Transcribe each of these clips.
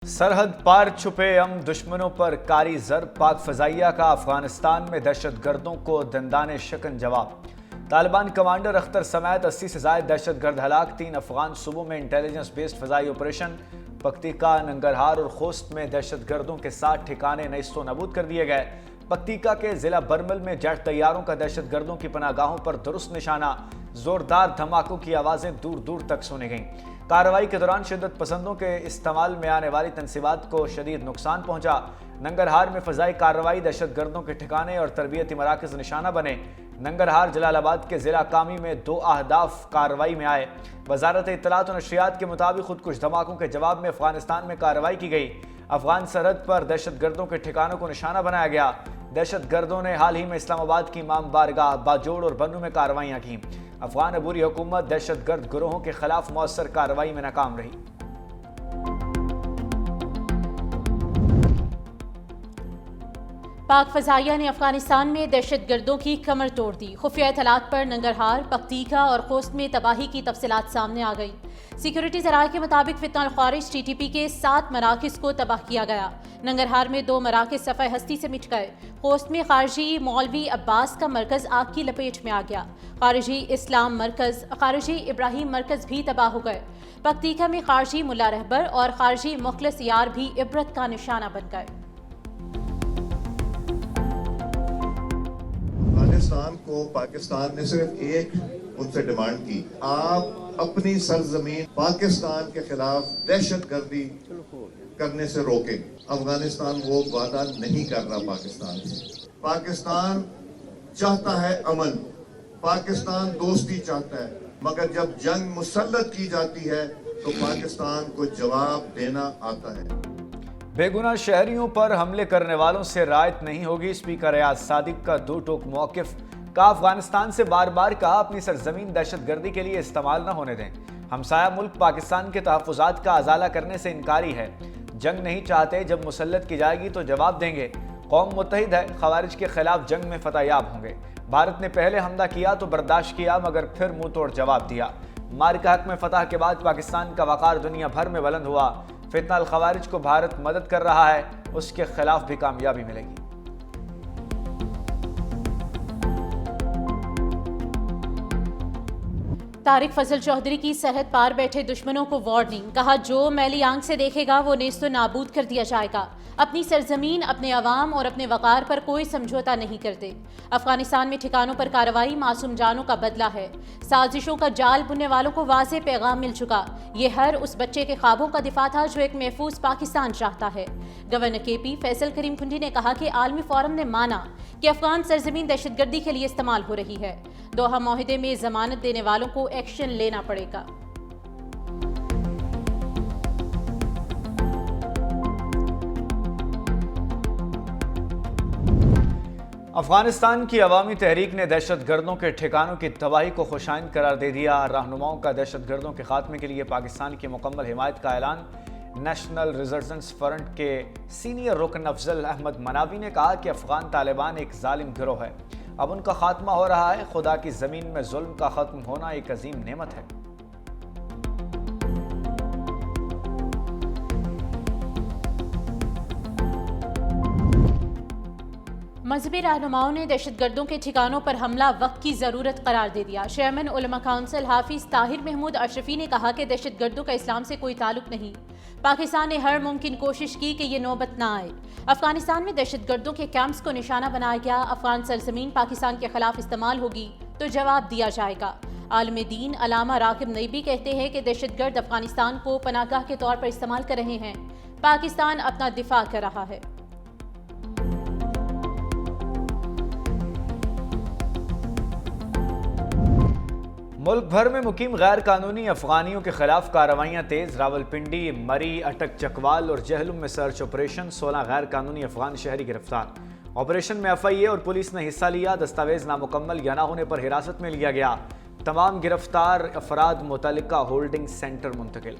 सरहद पार छुपे दुश्मनों पर कारी ज़रब पाक फ़ज़ाइया का अफगानिस्तान में दहशत गर्दों को दंदाने शिकन जवाब। तालिबान कमांडर अख्तर समेत 80 से ज़ायद दहशत गर्द हलाक। 3 अफगान सूबों में इंटेलिजेंस बेस्ड फ़ज़ाई ऑपरेशन। पक्तिका, नंगरहार और खोस्त में दहशत गर्दों के 60 ठिकाने नईस्तो नबूद कर दिए गए। पक्तिका के ज़िला बरमल में जेट तैयारों का दहशत गर्दों की पनागाहों पर दुरुस्त निशाना। जोरदार धमाकों की आवाज़ें दूर दूर तक सुनी गईं। कार्रवाई के दौरान शिद्दत पसंदों के इस्तेमाल में आने वाली तनसीबात को शदीद नुकसान पहुंचा। नंगरहार में फ़ज़ाई कार्रवाई दहशत गर्दों के ठिकाने और तरबियती मराकज़ निशाना बने। नंगरहार जलालाबाद के ज़िला कामी में 2 अहदाफ कार्रवाई में आए। वज़ारत इत्तलात और नशरियात के मुताबिक खुदकुश धमाकों के जवाब में अफगानिस्तान में कार्रवाई की गई। अफगान सरहद पर दहशत गर्दों के ठिकानों को निशाना बनाया गया। दहशत गर्दों ने हाल ही में इस्लामाबाद की इमाम बारगाह, बाजोड़ और बन्नू में कार्रवाइयाँ की। अफगान अबूरी हुकूमत दहशत गर्द गिरोहों के खिलाफ मौसर कार्रवाई में नाकाम रही। पाक फ़ज़ाइया ने अफगानिस्तान में दहशत गर्दों की कमर तोड़ दी। खुफिया इत्तलात पर नंगरहार, पक्तिका और खोस्त में तबाही की तफसीलात सामने आ गई। सिक्योरिटी ज़राए के मुताबिक फितना खारिज TTP के 7 मराकज़ को तबाह किया गया। नंगरहार में 2 मराकज़ सफ़े हस्ती से मिट गए। खोस्त में खारजी मौलवी अब्बास का मरकज़ आग की लपेट में आ गया। खारजी इस्लाम मरकज़, खारजी इब्राहिम मरकज़ भी तबाह हो गए। पक्तिका में खारजी मुल्ला रहबर और खारजी मुखलिस यार भी इबरत का निशाना बन गए। अफगानिस्तान को पाकिस्तान ने सिर्फ एक उनसे डिमांड की, आप अपनी सरजमीन पाकिस्तान के खिलाफ दहशत गर्दी करने से रोकें। अफगानिस्तान वो वादा नहीं कर रहा पाकिस्तान से। पाकिस्तान चाहता है अमन, पाकिस्तान दोस्ती चाहता है, मगर जब जंग मुसल्लत की जाती है तो पाकिस्तान को जवाब देना आता है। बेगुनाह शहरियों पर हमले करने वालों से रायत नहीं होगी। स्पीकर रियाज सादिक का 2 टोक मौक़िफ़। का अफगानिस्तान से बार बार कहा अपनी सरजमीन दहशत गर्दी के लिए इस्तेमाल न होने दें। हमसाया मुल्क पाकिस्तान के तहफ़्फ़ुज़ात का अज़ाला करने से इनकारी है। जंग नहीं चाहते, जब मुसल्लत की जाएगी तो जवाब देंगे। कौम मुत्तहिद है, ख़वारिज के खिलाफ जंग में फ़तहयाब होंगे। भारत ने पहले हमला किया तो बर्दाश्त किया, मगर फिर मुंह तोड़ जवाब दिया। मार्क हक में फतह के बाद पाकिस्तान का वक़ार दुनिया भर में बुलंद हुआ। फितना अल ख़वारिज को भारत मदद कर रहा है, उसके खिलाफ भी कामयाबी मिलेगी। तारिक फजल चौधरी की सरहद पार बैठे दुश्मनों को वार्निंग। कहा, जो मैली आंख से देखेगा वो नेस्तो नाबूद कर दिया जाएगा। अपनी सरजमीन, अपने अवाम और अपने वक़ार पर कोई समझौता नहीं करते। अफगानिस्तान में ठिकानों पर कार्रवाई मासूम जानों का बदला है। साजिशों का जाल बुनने वालों को वाज़ेह पैगाम मिल चुका। ये हर उस बच्चे के ख्वाबों का दिफा था जो एक महफूज पाकिस्तान चाहता है। गवर्नर KP फैसल करीम कुंडी ने कहा कि आलमी फोरम ने माना कि अफगान सरजमीन दहशतगर्दी के लिए इस्तेमाल हो रही है। दोहा माहिदे में जमानत देने वालों को एक्शन लेना पड़ेगा। अफगानिस्तान की अवामी तहरीक ने दहशत गर्दों के ठिकानों की तबाही को खुशाइंद करार दे दिया। रहनुमाओं का दहशत गर्दों के खात्मे के लिए पाकिस्तान की मुकम्मल हिमायत का ऐलान। नेशनल रेजिस्टेंस फ्रंट के सीनियर रुकन अफजल अहमद मनावी ने कहा कि अफगान तालिबान एक जालिम गिरोह है, अब उनका खात्मा हो रहा है। खुदा की ज़मीन में जुल्म का ख़त्म होना एक अजीम नेमत है। मजहबी रहनुमाओं ने दहशतगर्दों के ठिकानों पर हमला वक्त की ज़रूरत करार दे दिया। चेयरमैन उलमा काउंसिल हाफिज ताहिर महमूद अशरफी ने कहा कि दहशतगर्दों का इस्लाम से कोई ताल्लुक नहीं। पाकिस्तान ने हर मुमकिन कोशिश की कि ये नौबत ना आए। अफगानिस्तान में दहशतगर्दों के कैंप्स को निशाना बनाया गया। अफगान सरजमीन पाकिस्तान के खिलाफ इस्तेमाल होगी तो जवाब दिया जाएगा। आलम दीन अलामा राकिब नईबी कहते हैं कि दहशतगर्द अफगानिस्तान को पनाहगाह के तौर पर इस्तेमाल कर रहे हैं। पाकिस्तान अपना दिफा कर रहा है। मुल्क भर में मुकीम गैर कानूनी अफगानियों के खिलाफ कार्रवाइयाँ तेज। रावलपिंडी, मरी, अटक चकवाल और जहलुम में सर्च ऑपरेशन। 16 गैर कानूनी अफगान शहरी गिरफ्तार। ऑपरेशन में FIA और पुलिस ने हिस्सा लिया। दस्तावेज नामुकम्मल या ना होने पर हिरासत में लिया गया। तमाम गिरफ्तार अफराद मुतल्लिका होल्डिंग सेंटर मुंतकिल।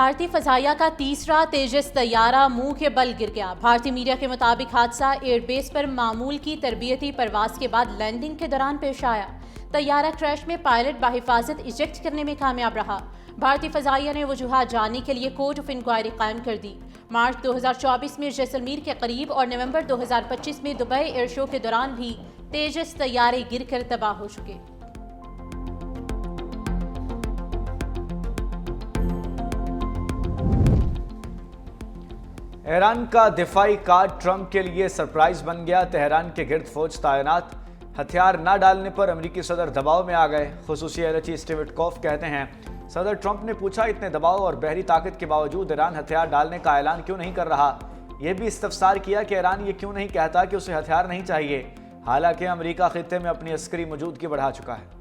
بھارتی فضائیہ کا تیسرا تیجس طیارہ منہ کے بل گر گیا۔ بھارتی میڈیا کے مطابق حادثہ ایئر بیس پر معمول کی تربیتی پرواز کے بعد لینڈنگ کے دوران پیش آیا۔ طیارہ کریش میں پائلٹ بحفاظت ایجیکٹ کرنے میں کامیاب رہا۔ بھارتی فضائیہ نے وجوہات جاننے کے لیے کورٹ آف انکوائری قائم کر دی۔ مارچ 2024 میں جیسلمیر کے قریب اور نومبر 2025 میں دبئی ایئر شو کے دوران بھی تیجس طیارے گر کر تباہ ہو چکے۔ ایران کا دفاعی کارڈ ٹرمپ کے لیے سرپرائز بن گیا۔ تہران کے گرد فوج تعینات، ہتھیار نہ ڈالنے پر امریکی صدر دباؤ میں آ گئے۔ خصوصی ایلچی اسٹیو وٹکوف کہتے ہیں صدر ٹرمپ نے پوچھا اتنے دباؤ اور بحری طاقت کے باوجود ایران ہتھیار ڈالنے کا اعلان کیوں نہیں کر رہا۔ یہ بھی استفسار کیا کہ ایران یہ کیوں نہیں کہتا کہ اسے ہتھیار نہیں چاہیے، حالانکہ امریکہ خطے میں اپنی عسکری موجودگی بڑھا چکا ہے۔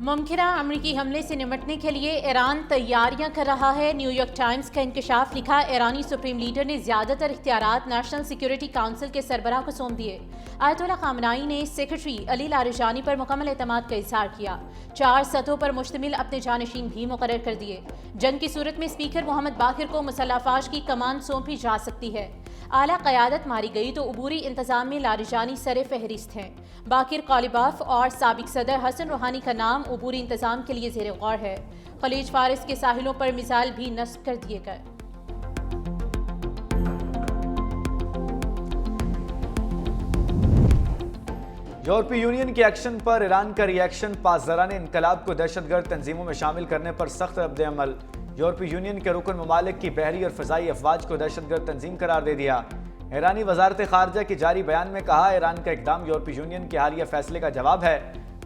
ممکنہ امریکی حملے سے نمٹنے کے لیے ایران تیاریاں کر رہا ہے۔ نیو یارک ٹائمز کا انکشاف لکھا، ایرانی سپریم لیڈر نے زیادہ تر اختیارات نیشنل سیکیورٹی کونسل کے سربراہ کو سونپ دیے۔ آیت اللہ خامنائی نے سیکرٹری علی لاریجانی پر مکمل اعتماد کا اظہار کیا۔ 4 سطحوں پر مشتمل اپنے جانشین بھی مقرر کر دیے۔ جنگ کی صورت میں اسپیکر محمد باقر کو مسلح افواج کی کمان سونپی جا سکتی ہے۔ اعلیٰ قیادت ماری گئی تو عبوری انتظام میں لاریجانی سر فہرست ہیں۔ باقر، قالیباف اور سابق صدر حسن روحانی کا نام عبوری انتظام کے لیے زیر غور ہے۔ خلیج فارس کے ساحلوں پر میزائل بھی نصب کر دیے گئے۔ یورپی یونین کے ایکشن پر ایران کا ری ایکشن، پاسداران انقلاب کو دہشت گرد تنظیموں میں شامل کرنے پر سخت رد عمل۔ یورپی یونین کے رکن ممالک کی بحری اور فضائی افواج کو دہشت گرد تنظیم قرار دے دیا۔ ایرانی وزارت خارجہ کی جاری بیان میں کہا ایران کا اقدام یورپی یونین کے حالیہ فیصلے کا جواب ہے۔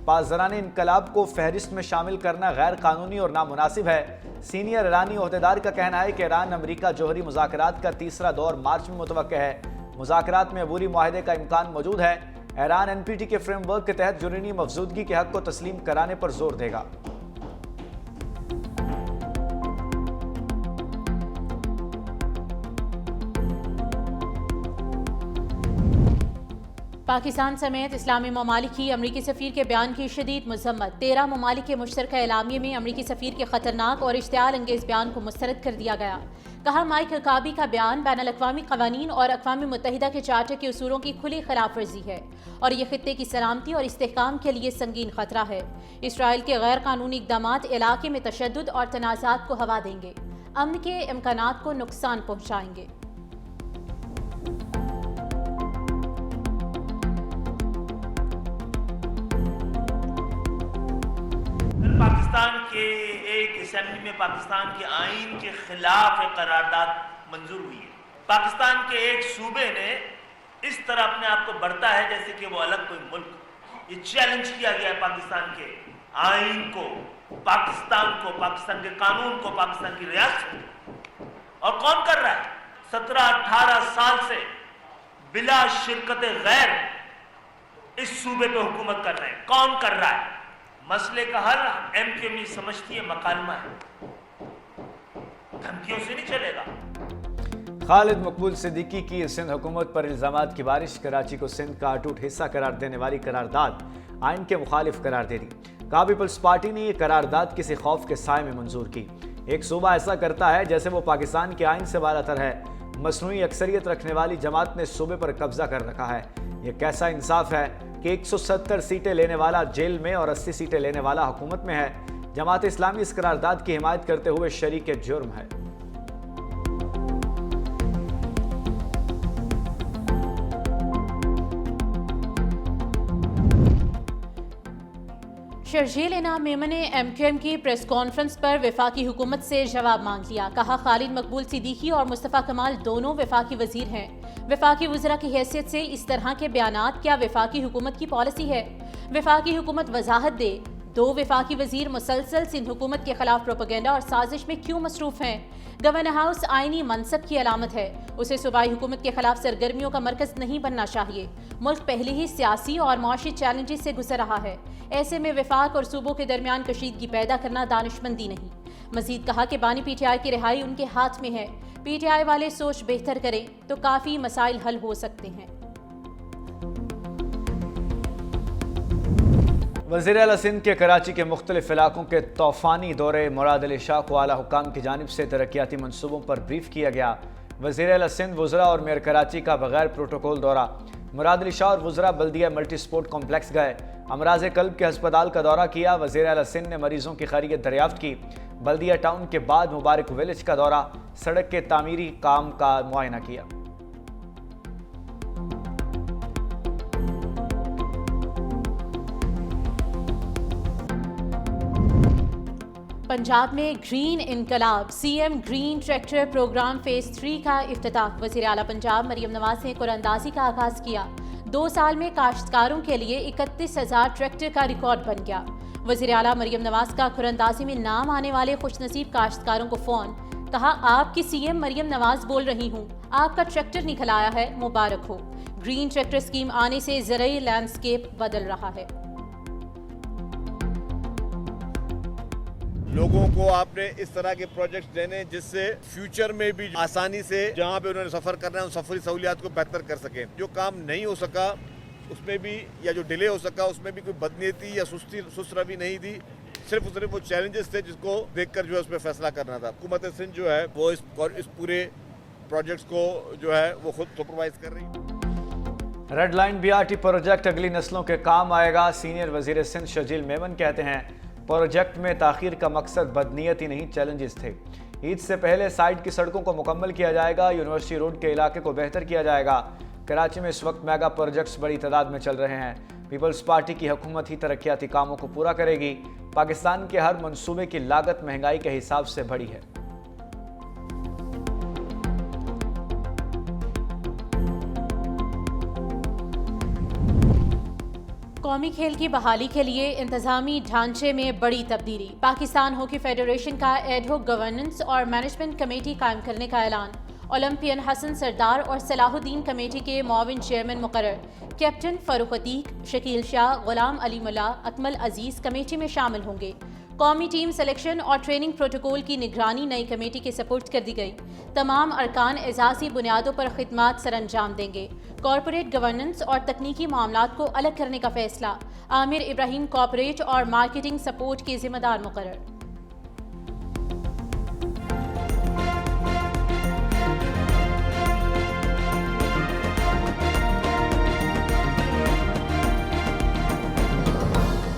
پاسداران انقلاب کو فہرست میں شامل کرنا غیر قانونی اور نامناسب ہے۔ سینئر ایرانی عہدیدار کا کہنا ہے کہ ایران امریکہ جوہری مذاکرات کا تیسرا دور مارچ میں متوقع ہے۔ مذاکرات میں عبوری معاہدے کا امکان موجود ہے۔ ایران این پی ٹی کے فریم ورک کے تحت یورینیم افزودگی کے حق کو تسلیم کرانے پر زور دے گا۔ پاکستان سمیت اسلامی ممالک کی امریکی سفیر کے بیان کی شدید مذمت۔ 13 ممالک کے مشترکہ اعلامیے میں امریکی سفیر کے خطرناک اور اشتعال انگیز بیان کو مسترد کر دیا گیا۔ کہا مائک حکابی کا بیان بین الاقوامی قوانین اور اقوام متحدہ کے چارٹر کے اصولوں کی کھلی خلاف ورزی ہے اور یہ خطے کی سلامتی اور استحکام کے لیے سنگین خطرہ ہے۔ اسرائیل کے غیر قانونی اقدامات علاقے میں تشدد اور تنازعات کو ہوا دیں گے، امن کے امکانات کو نقصان پہنچائیں گے۔ پاکستان کے ایک اسمبلی میں پاکستان کے آئین کے خلاف ایک قرارداد منظور ہوئی ہے۔ پاکستان کے ایک صوبے نے اس طرح اپنے آپ کو بڑھتا ہے جیسے کہ وہ الگ کوئی ملک۔ یہ چیلنج کیا گیا ہے پاکستان کے آئین کو، پاکستان کو، پاکستان کے قانون کو، پاکستان کی ریاست کو۔ اور کون کر رہا ہے؟ 17-18 سال سے بلا شرکت غیر اس صوبے پہ حکومت کر رہے ہیں۔ کون کر رہا ہے؟ مسئلے کا حل ایم کیو ایم سمجھتی ہے مکالمہ ہے، دھمکیوں سے نہیں چلے گا۔ خالد مقبول صدیقی کی سندھ حکومت پر الزامات کی بارش، کراچی کو سندھ کا اٹوٹ حصہ قرار دینے والی قرارداد آئین کے مخالف قرار دے دی۔ کا پیپلز پارٹی نے یہ قرارداد کسی خوف کے سائے میں منظور کی۔ ایک صوبہ ایسا کرتا ہے جیسے وہ پاکستان کے آئین سے بالا تر ہے۔ مصنوعی اکثریت رکھنے والی جماعت نے صوبے پر قبضہ کر رکھا ہے۔ یہ کیسا انصاف ہے کہ 170 سیٹیں لینے والا جیل میں اور 80 سیٹیں لینے والا حکومت میں ہے۔ جماعت اسلامی اس قرارداد کی حمایت کرتے ہوئے شریک جرم ہے۔ شرجیل انعام میمن نے ایم کیو ایم کی پریس کانفرنس پر وفاقی حکومت سے جواب مانگ لیا۔ کہا خالد مقبول صدیقی اور مصطفیٰ کمال دونوں وفاقی وزیر ہیں۔ وفاقی وزراء کی حیثیت سے اس طرح کے بیانات کیا وفاقی حکومت کی پالیسی ہے؟ وفاقی حکومت وضاحت دے۔ 2 وفاقی وزیر مسلسل سندھ حکومت کے خلاف پروپیگنڈا اور سازش میں کیوں مصروف ہیں؟ گورنر ہاؤس آئینی منصب کی علامت ہے، اسے صوبائی حکومت کے خلاف سرگرمیوں کا مرکز نہیں بننا چاہیے۔ ملک پہلے ہی سیاسی اور معاشی چیلنجز سے گزر رہا ہے، ایسے میں وفاق اور صوبوں کے درمیان کشیدگی پیدا کرنا دانشمندی نہیں۔ مزید کہا کہ بانی پی ٹی آئی کی رہائی ان کے ہاتھ میں ہے، پی ٹی آئی والے سوچ بہتر کریں تو کافی مسائل حل ہو سکتے ہیں۔ वज़ीर आला सिंध के कराची के मुख्तलिफ इलाकों के तूफ़ानी दौरे मुराद अली शाह को आला हुक्काम की जानिब से तरक्याती मनसूबों पर ब्रीफ किया गया। वज़ीर आला सिंध वज़रा और मेयर कराची का बगैर प्रोटोकॉल दौरा। मुराद अली शाह और वज़रा बल्दिया मल्टी स्पोर्ट कॉम्प्लेक्स गए। अमराज कल्ब के हस्पताल का दौरा किया। वज़ीर आला सिंध ने मरीजों की खैरियत दरियाफ्त की। बल्दिया टाउन के बाद मुबारक विलेज का दौरा, सड़क के तामीरी काम का मुआयना किया। पंजाब में ग्रीन इनकलाब CM green tractor program phase 3 का इफ्तिताह। वज़ीर आला पंजाब मरियम नवाज ने कुरानंदाजी का आगाज किया। 2 साल में काश्तकारों के लिए 31,000 ट्रैक्टर का रिकॉर्ड बन गया। वज़ीर आला मरियम नवाज का कुरानंदाजी में नाम आने वाले खुशनसीब काश्तकारों को फ़ोन, कहा आपकी सीएम मरियम नवाज बोल रही हूँ, आपका ट्रैक्टर निकल आया है, मुबारक हो। ग्रीन ट्रैक्टर स्कीम आने से ज़रूरी लैंडस्केप बदल रहा है। लोगों को आपने इस तरह के प्रोजेक्ट्स देने जिससे फ्यूचर में भी आसानी से जहाँ पे उन्होंने सफ़र करना है उन सफरी सहूलियात को बेहतर कर सकें। जो काम नहीं हो सका उसमें भी, या जो डिले हो सका उसमें भी कोई बदनीयती या सुस्त रवि नहीं थी, सिर्फ वो चैलेंजेस थे जिसको देखकर जो है उस पर फैसला करना था। हुकूमत सिंध जो है वो इस पूरे प्रोजेक्ट्स को जो है वो खुद सुपरवाइज कर रही है। रेड लाइन बीआरटी प्रोजेक्ट अगली नस्लों के काम आएगा। सीनियर वज़ीर सिंध शजील मेमन कहते हैं प्रोजेक्ट में ताख़ीर का मकसद बदनीयत ही नहीं, चैलेंजेस थे। ईद से पहले साइड की सड़कों को मुकम्मल किया जाएगा। यूनिवर्सिटी रोड के इलाके को बेहतर किया जाएगा। कराची में इस वक्त मेगा प्रोजेक्ट्स बड़ी तादाद में चल रहे हैं। पीपल्स पार्टी की हुकूमत ही तरक्याती कामों को पूरा करेगी। पाकिस्तान के हर मंसूबे की लागत महंगाई के हिसाब से बढ़ी है। कौमी खेल की बहाली के लिए इंतजामी ढांचे में बड़ी तब्दीली। पाकिस्तान हॉकी फेडरेशन का एडहॉक गवर्नेंस और मैनेजमेंट कमेटी कायम करने का ऐलान। ओलंपियन हसन सरदार और सलाहुद्दीन कमेटी के मुआविन चेयरमैन मुकर्रर। कैप्टन फरूख अतीक, शकील शाह, गुलाम अली मुल्ला, अकमल अजीज कमेटी में शामिल होंगे। कौमी टीम सिलेक्शन और ट्रेनिंग प्रोटोकॉल की निगरानी नई कमेटी के सपुर्द कर दी गई। तमाम अरकान एजाजी बुनियादों पर खिदमात सर अंजाम देंगे। कॉरपोरेट गवर्नेंस और तकनीकी मामलात को अलग करने का फैसला। आमिर इब्राहिम कॉरपोरेट और मार्केटिंग सपोर्ट के जिम्मेदार मुकर्रर।